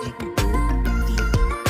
1 2